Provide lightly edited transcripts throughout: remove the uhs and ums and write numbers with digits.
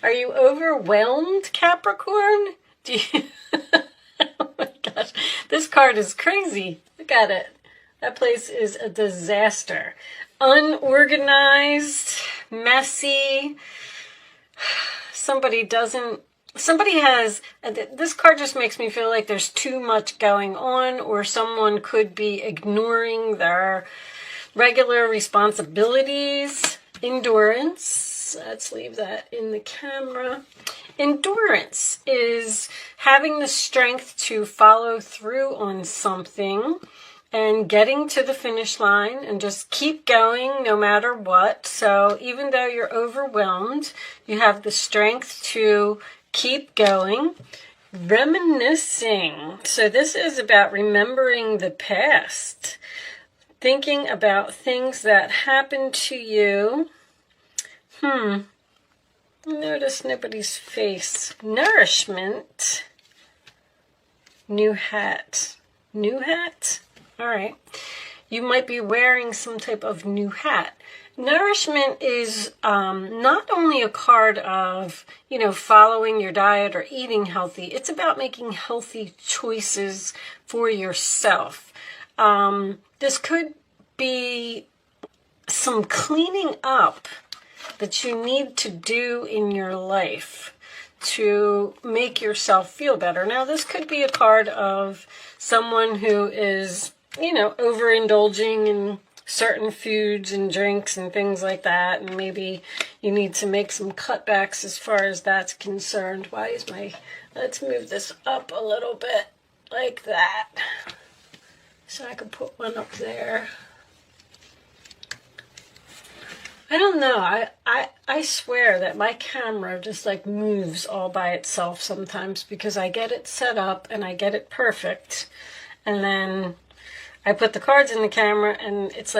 Are you overwhelmed, Capricorn? Do you... Oh my gosh, this card is crazy. Look at it. That place is a disaster. Unorganized, messy. Somebody has, this card just makes me feel like there's too much going on, or someone could be ignoring their regular responsibilities. Endurance, let's leave that in the camera. Endurance is having the strength to follow through on something and getting to the finish line and just keep going no matter what. So even though you're overwhelmed, you have the strength to keep going. Reminiscing. So this is about remembering the past. Thinking about things that happened to you. Notice nobody's face. Nourishment. New hat. New hat? All right. You might be wearing some type of new hat. Nourishment is not only a card of, following your diet or eating healthy. It's about making healthy choices for yourself. This could be some cleaning up that you need to do in your life to make yourself feel better. Now, this could be a card of someone who is, overindulging in certain foods and drinks and things like that, and maybe you need to make some cutbacks as far as that's concerned. Let's move this up a little bit like that, so I could put one up there. I don't know, I swear that my camera just moves all by itself sometimes, because I get it set up and I get it perfect, and then I put the cards in the camera and it's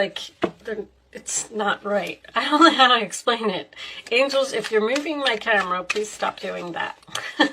it's not right. I don't know how to explain it. Angels, if you're moving my camera, please stop doing that. All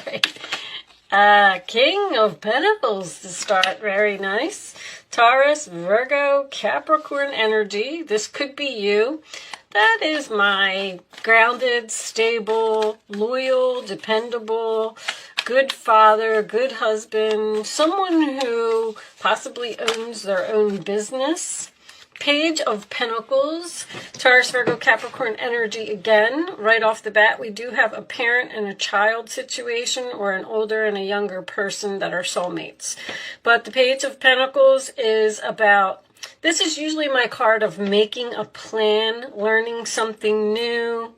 right. King of Pentacles to start. Very nice. Taurus, Virgo, Capricorn energy. This could be you. That is my grounded, stable, loyal, dependable, good father, good husband, someone who possibly owns their own business. Page of Pentacles, Taurus, Virgo, Capricorn energy again. Right off the bat, we do have a parent and a child situation, or an older and a younger person that are soulmates. But the Page of Pentacles is about, this is usually my card of making a plan, learning something new.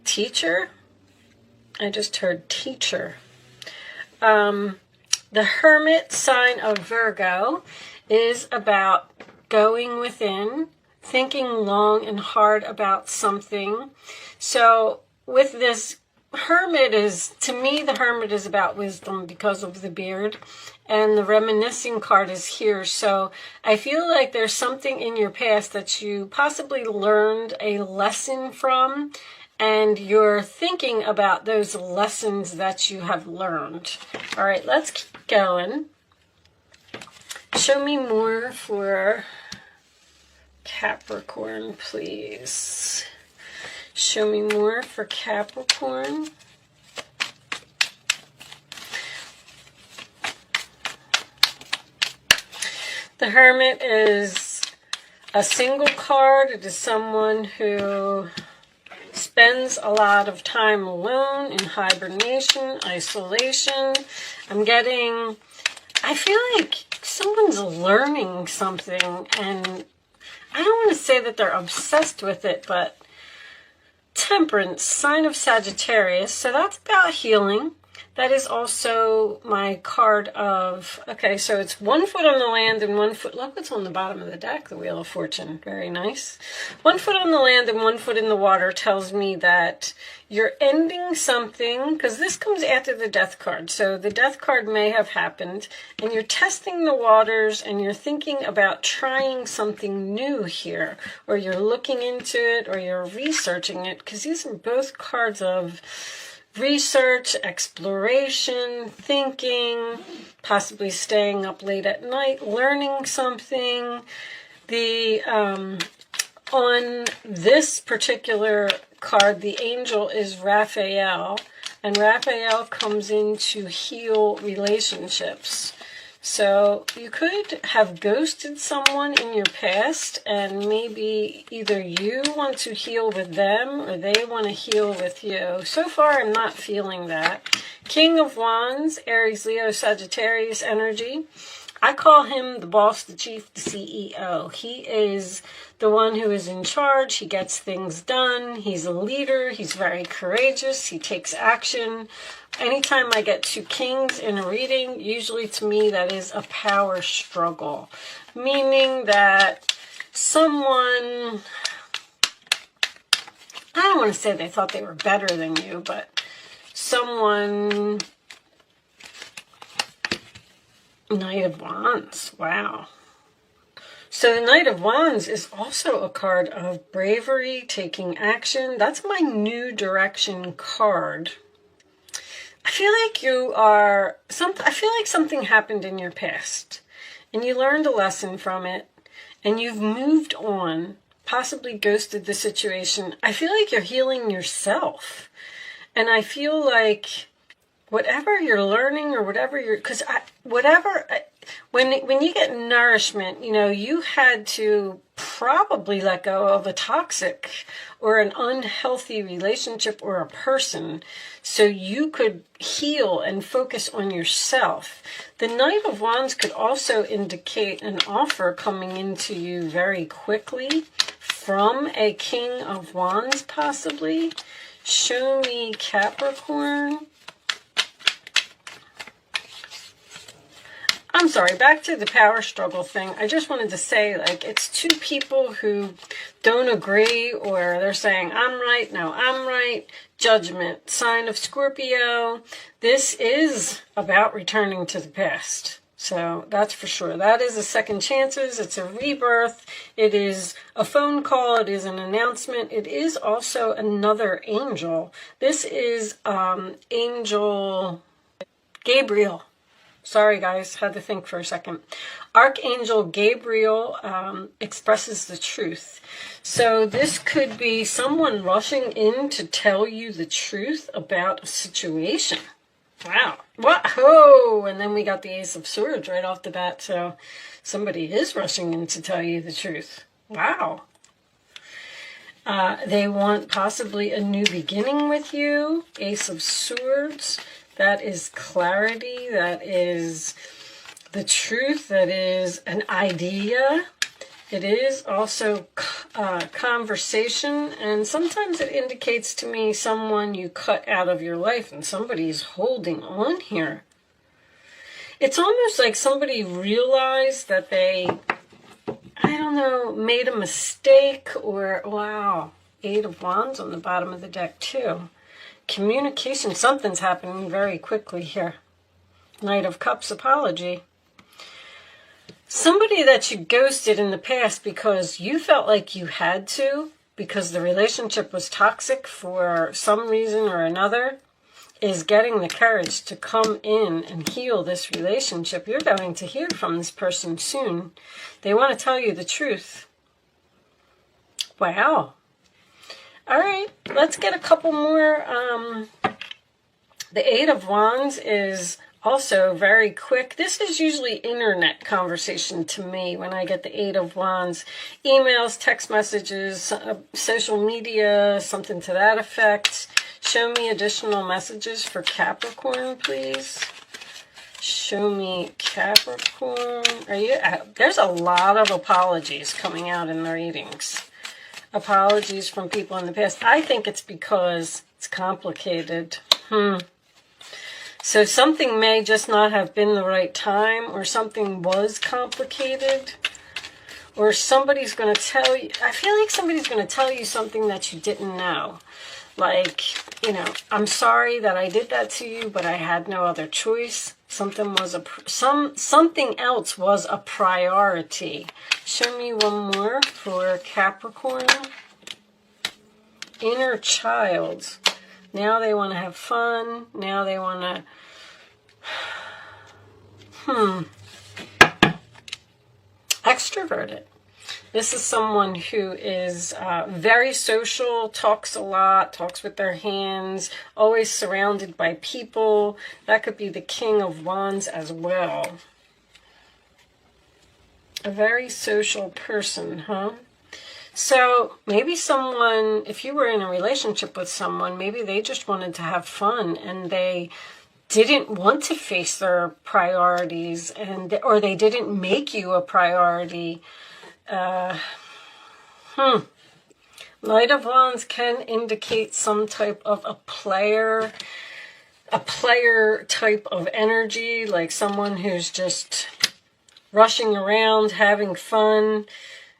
Teacher? I just heard teacher. The Hermit sign of Virgo is about going within, thinking long and hard about something. So with this Hermit to me, the Hermit is about wisdom because of the beard. And the reminiscing card is here. So I feel like there's something in your past that you possibly learned a lesson from, and you're thinking about those lessons that you have learned. All right, let's keep going. Show me more for Capricorn, please. Show me more for Capricorn. The Hermit is a single card. It is someone who spends a lot of time alone, in hibernation, isolation. I feel like someone's learning something, and I don't want to say that they're obsessed with it, but Temperance, sign of Sagittarius. So that's about healing. That is also my card of, okay, so it's 1 foot on the land and 1 foot, look what's on the bottom of the deck, the Wheel of Fortune. Very nice. 1 foot on the land and 1 foot in the water tells me that you're ending something, because this comes after the Death card. So the Death card may have happened, and you're testing the waters, and you're thinking about trying something new here, or you're looking into it, or you're researching it, because these are both cards of research, exploration, thinking, possibly staying up late at night, learning something. On this particular card, the angel, is Raphael. And Raphael comes in to heal relationships. So you could have ghosted someone in your past, and maybe either you want to heal with them or they want to heal with you. So far, I'm not feeling that. King of Wands, Aries, Leo, Sagittarius energy. I call him the boss, the chief, the CEO. He is the one who is in charge. He gets things done. He's a leader. He's very courageous. He takes action. Anytime I get two kings in a reading, usually to me that is a power struggle. Meaning that someone, I don't want to say they thought they were better than you, but someone... Knight of Wands. Wow. So the Knight of Wands is also a card of bravery, taking action. That's my new direction card. I feel like I feel like something happened in your past and you learned a lesson from it and you've moved on, possibly ghosted the situation. I feel like you're healing yourself. And I feel like whatever you're learning or whatever you're, because when you get nourishment, you know, you had to probably let go of a toxic or an unhealthy relationship or a person so you could heal and focus on yourself. The Knight of Wands could also indicate an offer coming into you very quickly from a King of Wands, possibly. Show me Capricorn. I'm sorry, back to the power struggle thing. I just wanted to say, like, it's two people who don't agree, or they're saying, I'm right, no, I'm right. Judgment, sign of Scorpio. This is about returning to the past. So that's for sure. That is a second chances. It's a rebirth. It is a phone call. It is an announcement. It is also another angel. This is Angel Gabriel. Sorry, guys, had to think for a second. Archangel Gabriel expresses the truth. So this could be someone rushing in to tell you the truth about a situation. Wow. Whoa! And then we got the Ace of Swords right off the bat. So somebody is rushing in to tell you the truth. Wow. They want possibly a new beginning with you. Ace of Swords. That is clarity, that is the truth, that is an idea. It is also conversation, and sometimes it indicates to me someone you cut out of your life and somebody's holding on here. It's almost like somebody realized that they, I don't know, made a mistake or, wow, Eight of Wands on the bottom of the deck too. Communication, something's happening very quickly here. Knight of Cups, apology. Somebody that you ghosted in the past because you felt like you had to, because the relationship was toxic for some reason or another, is getting the courage to come in and heal this relationship. You're going to hear from this person soon. They want to tell you the truth. Wow. All right, let's get a couple more. The Eight of Wands is also very quick. This is usually internet conversation to me when I get the Eight of Wands. Emails, text messages, social media, something to that effect. Show me additional messages for Capricorn, please. Show me Capricorn. There's a lot of apologies coming out in the readings. Apologies from people in the past. I think it's because it's complicated. So something may just not have been the right time, or something was complicated, or somebody's going to tell you, I feel like somebody's going to tell you something that you didn't know. Like, you know, I'm sorry that I did that to you, but I had no other choice. Something else was a priority. Show me one more for Capricorn. Inner child. Now they want to have fun. Now they want to... Extroverted. This is someone who is very social, talks a lot, talks with their hands, always surrounded by people. That could be the King of Wands as well. A very social person, huh? So maybe someone, if you were in a relationship with someone, maybe they just wanted to have fun and they didn't want to face their priorities, or they didn't make you a priority. Knight of Wands can indicate some type of a player type of energy, like someone who's just rushing around, having fun.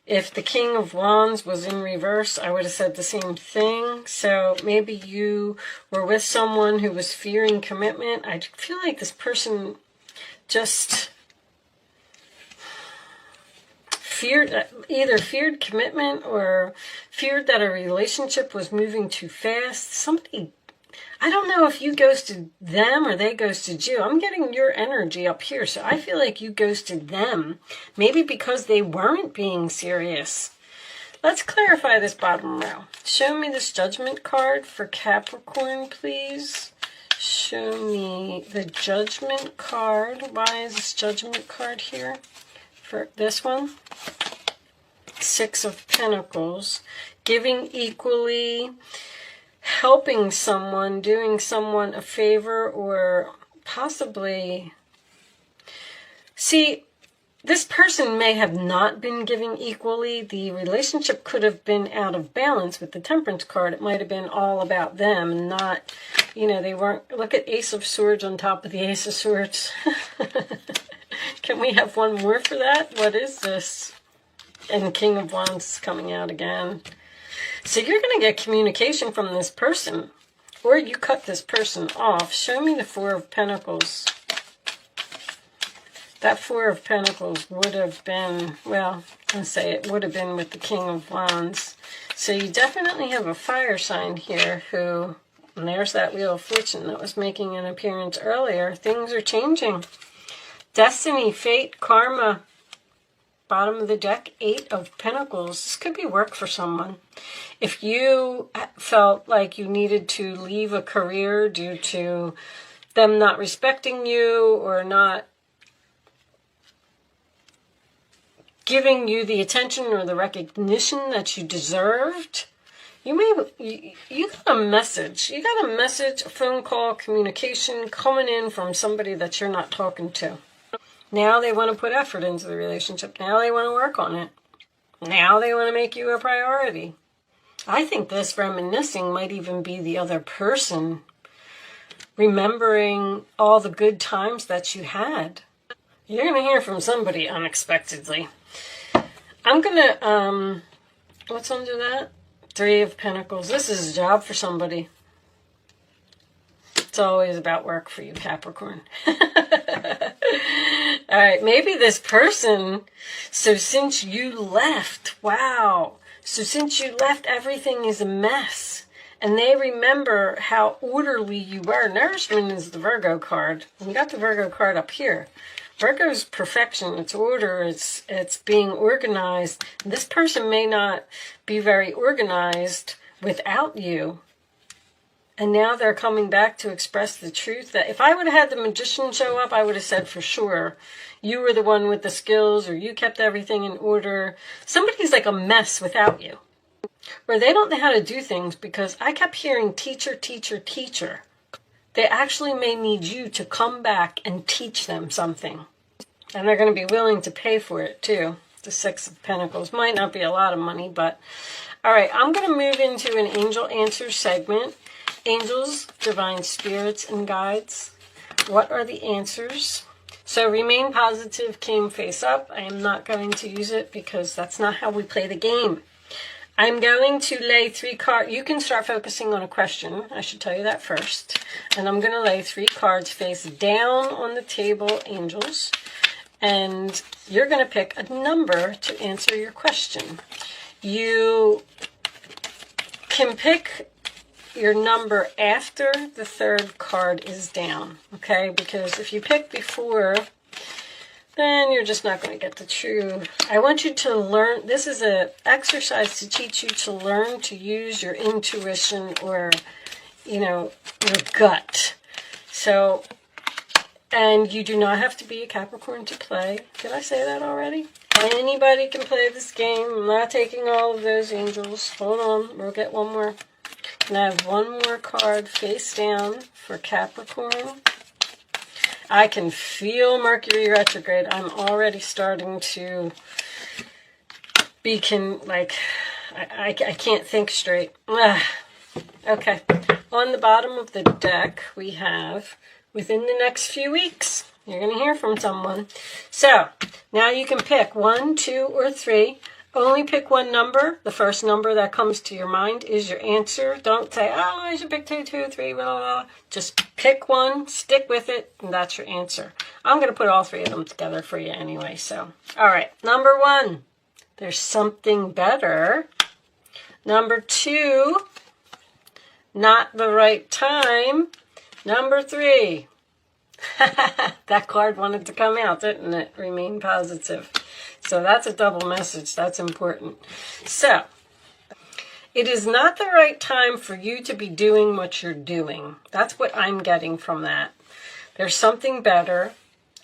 If the King of Wands was in reverse, I would have said the same thing. So maybe you were with someone who was fearing commitment. I feel like this just either feared commitment or feared that a relationship was moving too fast. Somebody, I don't know if you ghosted them or they ghosted you. I'm getting your energy up here, so I feel like you ghosted them. Maybe because they weren't being serious. Let's clarify this bottom row. Show me this Judgment card for Capricorn, please. Show me the Judgment card. Why is this Judgment card here for this one? Six of Pentacles. Giving equally, helping someone, doing someone a favor, or possibly... See, this person may have not been giving equally. The relationship could have been out of balance with the Temperance card. It might have been all about them and not, they weren't... Look at Ace of Swords on top of the Ace of Swords. Can we have one more for that? What is this? And King of Wands coming out again. So you're going to get communication from this person. Or you cut this person off. Show me the Four of Pentacles. That Four of Pentacles would have been, well, let's say it would have been with the King of Wands. So you definitely have a fire sign here who, and there's that Wheel of Fortune that was making an appearance earlier. Things are changing. Destiny, fate, karma. Bottom of the deck, Eight of Pentacles. This could be work for someone. If you felt like you needed to leave a career due to them not respecting you or not giving you the attention or the recognition that you deserved, you got a message. You got a message, a phone call, communication coming in from somebody that you're not talking to. Now they want to put effort into the relationship. Now they want to work on it. Now they want to make you a priority. I think this reminiscing might even be the other person remembering all the good times that you had. You're going to hear from somebody unexpectedly. I'm going to, what's under that? Three of Pentacles. This is a job for somebody. It's always about work for you, Capricorn. All right, maybe this person, so since you left, wow. So since you left, everything is a mess. And they remember how orderly you were. Nourishment is the Virgo card. You got the Virgo card up here. Virgo's perfection, it's order, it's being organized. This person may not be very organized without you. And now they're coming back to express the truth. That if I would have had the Magician show up, I would have said for sure, you were the one with the skills, or you kept everything in order. Somebody's like a mess without you. Where they don't know how to do things, because I kept hearing teacher, teacher, teacher. They actually may need you to come back and teach them something. And they're going to be willing to pay for it too. The Six of Pentacles. Might not be a lot of money, but... Alright, I'm going to move into an Angel Answers segment. Angels, divine spirits, and guides. What are the answers? So remain positive, came face up. I am not going to use it because that's not how we play the game. I'm going to lay 3 cards. You can start focusing on a question. I should tell you that first. And I'm going to lay 3 cards face down on the table, angels. And you're going to pick a number to answer your question. You can pick your number after the 3rd card is down, okay? Because if you pick before then you're just not going to get the true. I want you to learn. This is an exercise to teach you to learn to use your intuition or, your gut. So, and you do not have to be a Capricorn to play. Did I say that already? Anybody can play this game. I'm not taking all of those angels. Hold on. We'll get one more. And I have one more card face down for Capricorn. I can feel Mercury retrograde. I'm already starting to be, I can't think straight. Okay. On the bottom of the deck, we have, within the next few weeks, you're going to hear from someone. So, now you can pick 1, 2, or 3. Only pick one number. The first number that comes to your mind is your answer. Don't say, oh, I should pick 2, 2, 3, blah, blah, blah. Just pick one, stick with it, and that's your answer. I'm going to put all 3 of them together for you anyway. So, all right. Number 1, there's something better. Number 2, not the right time. Number 3, that card wanted to come out, didn't it? Remain positive. So that's a double message. That's important. So, it is not the right time for you to be doing what you're doing. That's what I'm getting from that. There's something better,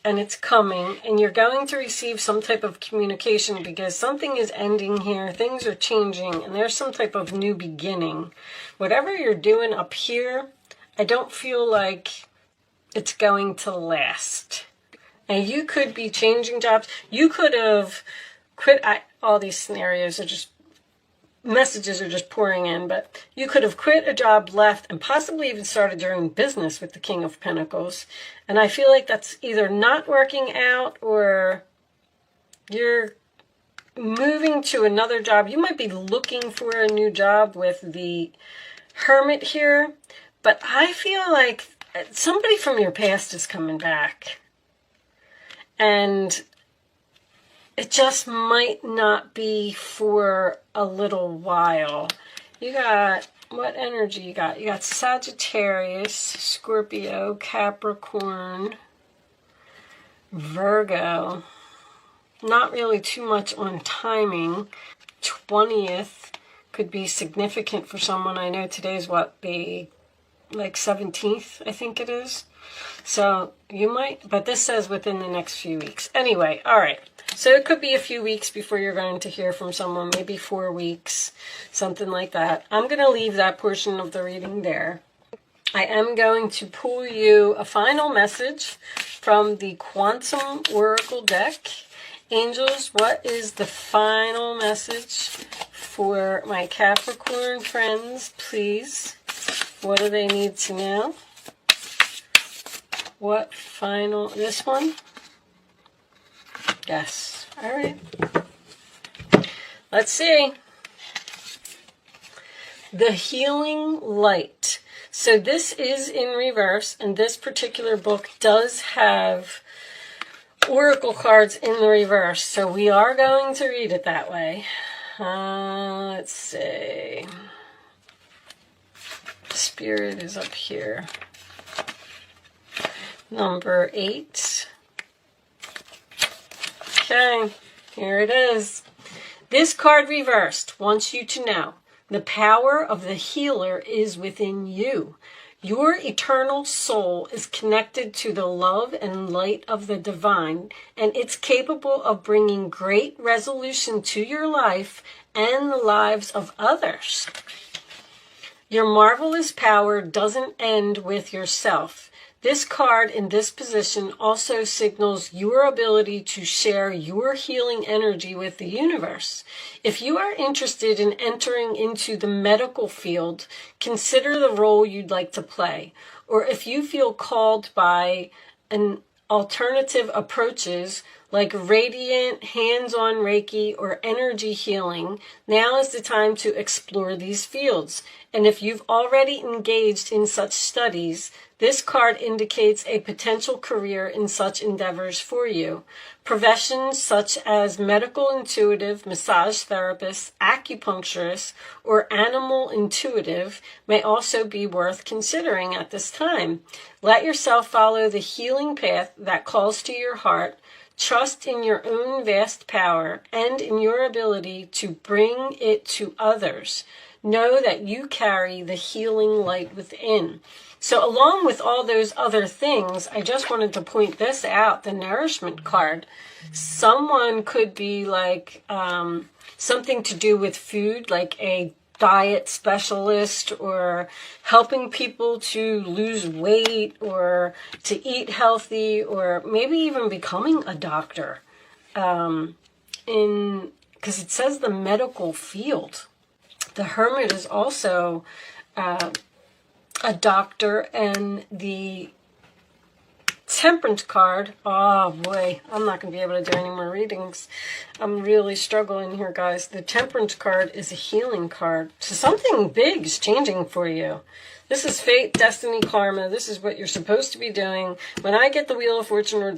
and it's coming, and you're going to receive some type of communication because something is ending here. Things are changing, and there's some type of new beginning. Whatever you're doing up here, I don't feel like it's going to last. And you could be changing jobs. You could have quit. All these scenarios are just, messages are just pouring in. But you could have quit a job, left, and possibly even started your own business with the King of Pentacles. And I feel like that's either not working out or you're moving to another job. You might be looking for a new job with the Hermit here. But I feel like somebody from your past is coming back. And it just might not be for a little while. You got, what energy you got? You got Sagittarius, Scorpio, Capricorn, Virgo. Not really too much on timing. 20th could be significant for someone. I know today's the 17th, I think it is. So you might, but this says within the next few weeks. Anyway, all right. So it could be a few weeks before you're going to hear from someone, maybe 4 weeks, something like that. I'm going to leave that portion of the reading there. I am going to pull you a final message from the Quantum Oracle deck. Angels, what is the final message for my Capricorn friends, please? What do they need to know? What final, this one? Yes. All right. Let's see. The Healing Light. So this is in reverse, and this particular book does have oracle cards in the reverse. So we are going to read it that way. Let's see. Spirit is up here. Number 8. Okay, here it is. This card reversed wants you to know the power of the healer is within you. Your eternal soul is connected to the love and light of the divine, and it's capable of bringing great resolution to your life and the lives of others. Your marvelous power doesn't end with yourself. This card in this position also signals your ability to share your healing energy with the universe. If you are interested in entering into the medical field, consider the role you'd like to play. Or if you feel called by an alternative approaches like radiant, hands-on Reiki, or energy healing, now is the time to explore these fields. And if you've already engaged in such studies, this card indicates a potential career in such endeavors for you. Professions such as medical intuitive, massage therapist, acupuncturist, or animal intuitive may also be worth considering at this time. Let yourself follow the healing path that calls to your heart. Trust in your own vast power and in your ability to bring it to others. Know that you carry the healing light within. So along with all those other things, I just wanted to point this out, the nourishment card. Someone could be like something to do with food, like a diet specialist, or helping people to lose weight or to eat healthy, or maybe even becoming a doctor. Because it says the medical field. The Hermit is also a doctor, and the Temperance card, oh boy, I'm not going to be able to do any more readings. I'm really struggling here, guys. The Temperance card is a healing card. So something big is changing for you. This is fate, destiny, karma. This is what you're supposed to be doing. When I get the Wheel of Fortune or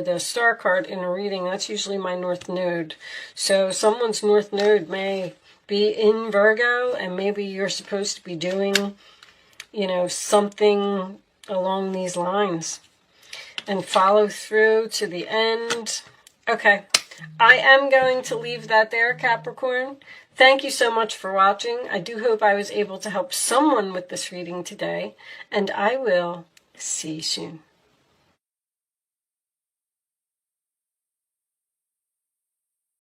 the Star card in a reading, that's usually my North Node. So someone's North Node may be in Virgo, and maybe you're supposed to be doing, you know, something along these lines. And follow through to the end. Okay, I am going to leave that there, Capricorn. Thank you so much for watching. I do hope I was able to help someone with this reading today. And I will see you soon.